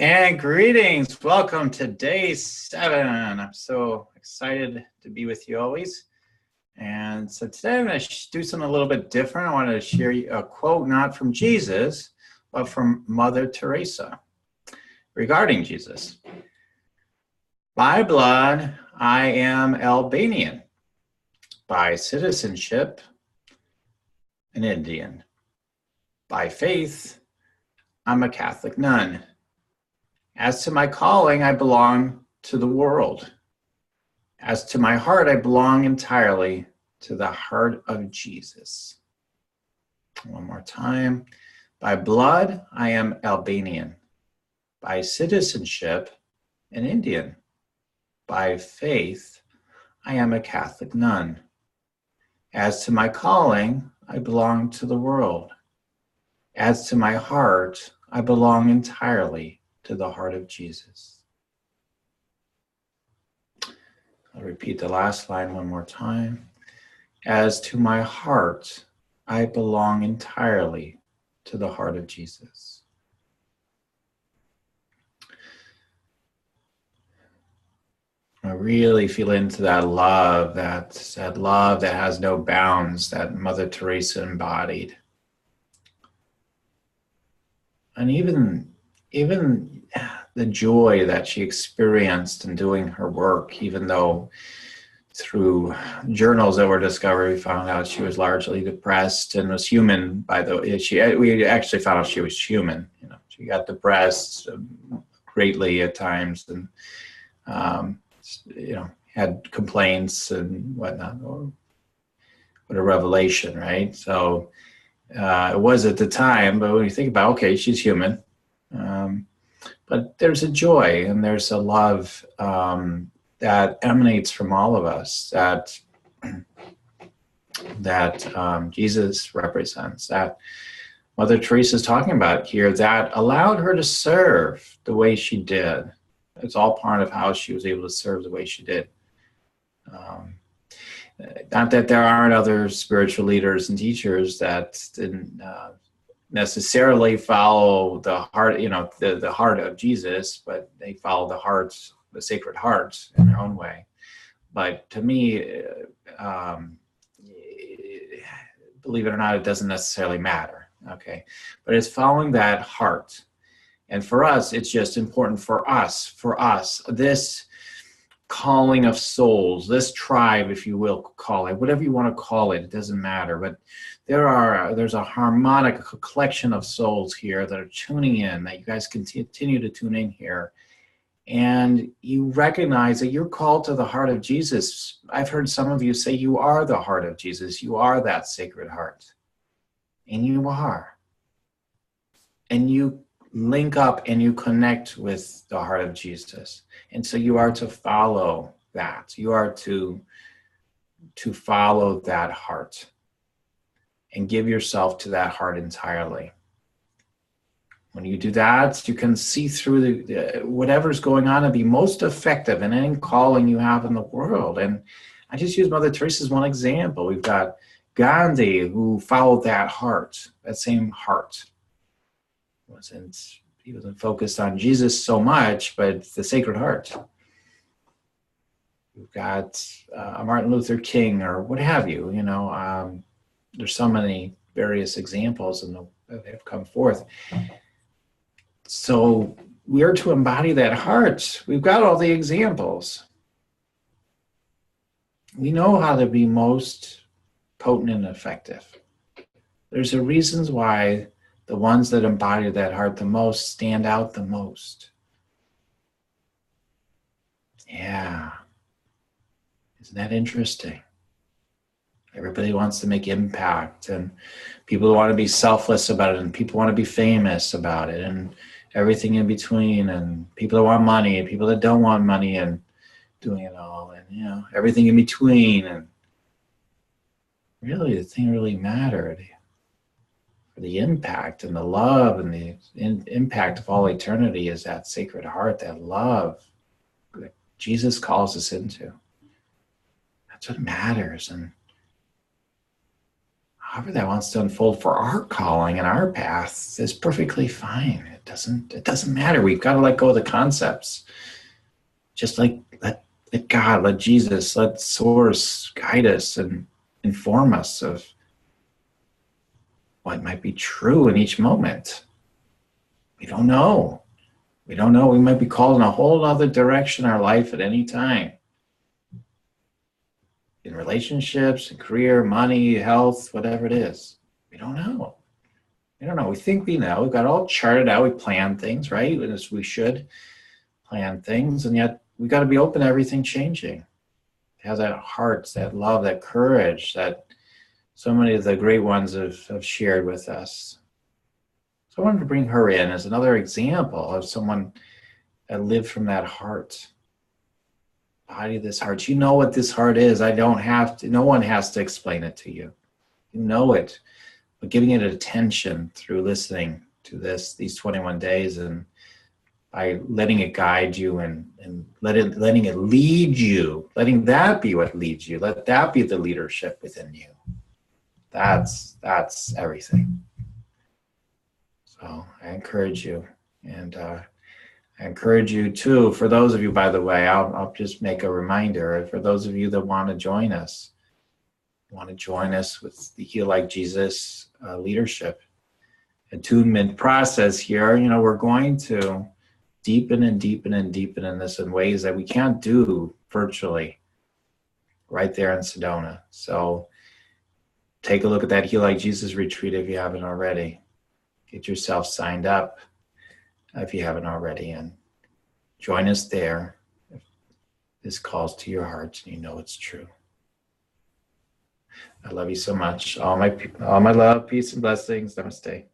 And greetings. Welcome to day 7. I'm so excited to be with you always. And so today I'm going to do something a little bit different. I wanted to share a quote not from Jesus, but from Mother Teresa regarding Jesus. By blood, I am Albanian. By citizenship, an Indian. By faith, I'm a Catholic nun. As to my calling, I belong to the world. As to my heart, I belong entirely to the heart of Jesus. One more time. By blood, I am Albanian. By citizenship, an Indian. By faith, I am a Catholic nun. As to my calling, I belong to the world. As to my heart, I belong entirely to the heart of Jesus. I'll repeat the last line one more time. As to my heart, I belong entirely to the heart of Jesus. I really feel into that love, that love that has no bounds, that Mother Teresa embodied. And even the joy that she experienced in doing her work, even though through journals that were discovered, we found out she was largely depressed and was human. By the way, we actually found out she was human. She got depressed greatly at times, and had complaints and whatnot. What a revelation, right? So it was at the time, but when you think about, okay, she's human. But there's a joy and there's a love that emanates from all of us that Jesus represents, that Mother Teresa is talking about here, that allowed her to serve the way she did. It's all part of how she was able to serve the way she did. Not that there aren't other spiritual leaders and teachers that didn't necessarily follow the heart, the heart of Jesus, but they follow the Sacred Heart in their own way. But to me, believe it or not, it doesn't necessarily matter. Okay, but it's following that heart, and for us, it's just important for us, this calling of souls, this tribe, if you will, call it whatever you want to call it. It doesn't matter, but there's a harmonic collection of souls here that are tuning in, that you guys continue to tune in here, and you recognize that you're called to the heart of Jesus. I've heard some of you say you are the heart of Jesus. You are that Sacred Heart, and you are, and you link up and you connect with the heart of Jesus. And so you are to follow that. You are to follow that heart and give yourself to that heart entirely. When you do that, you can see through whatever's going on and be most effective in any calling you have in the world. And I just use Mother Teresa as one example. We've got Gandhi, who followed that heart, that same heart. He wasn't focused on Jesus so much, but the Sacred Heart. We've got Martin Luther King, or what have you. There's so many various examples that have come forth. So we are to embody that heart. We've got all the examples. We know how to be most potent and effective. There's a reasons why the ones that embody that heart the most stand out the most. Yeah. Isn't that interesting? Everybody wants to make impact, and people want to be selfless about it, and people want to be famous about it, and everything in between, and people that want money, and people that don't want money, and doing it all, and everything in between. And really, the thing really mattered. The impact and the love and the impact of all eternity is that Sacred Heart, that love that Jesus calls us into. That's what matters. And however that wants to unfold for our calling and our path is perfectly fine. It doesn't matter. We've got to let go of the concepts. Just like let God, let Jesus, let Source guide us and inform us of what might be true in each moment. We don't know. We don't know. We might be called in a whole other direction in our life at any time. In relationships, in career, money, health, whatever it is. We don't know. We don't know. We think we know. We've got it all charted out. We plan things, right? As we should plan things. And yet we got to be open to everything changing. Have that heart, that love, that courage that so many of the great ones have shared with us. So I wanted to bring her in as another example of someone that lived from that heart. Body this heart. You know what this heart is. I don't have to, no one has to explain it to you. You know it. But giving it attention through listening to these 21 days and by letting it guide you and letting it lead you, letting that be what leads you. Let that be the leadership within you. That's everything. So I encourage you, and I encourage you too. For those of you, by the way, I'll just make a reminder. For those of you that want to join us with the Heal Like Jesus leadership attunement process here. We're going to deepen and deepen and deepen in this in ways that we can't do virtually right there in Sedona. So take a look at that Heal Like Jesus retreat if you haven't already. Get yourself signed up if you haven't already, and join us there if this calls to your heart and you know it's true. I love you so much. All my love, peace, and blessings. Namaste.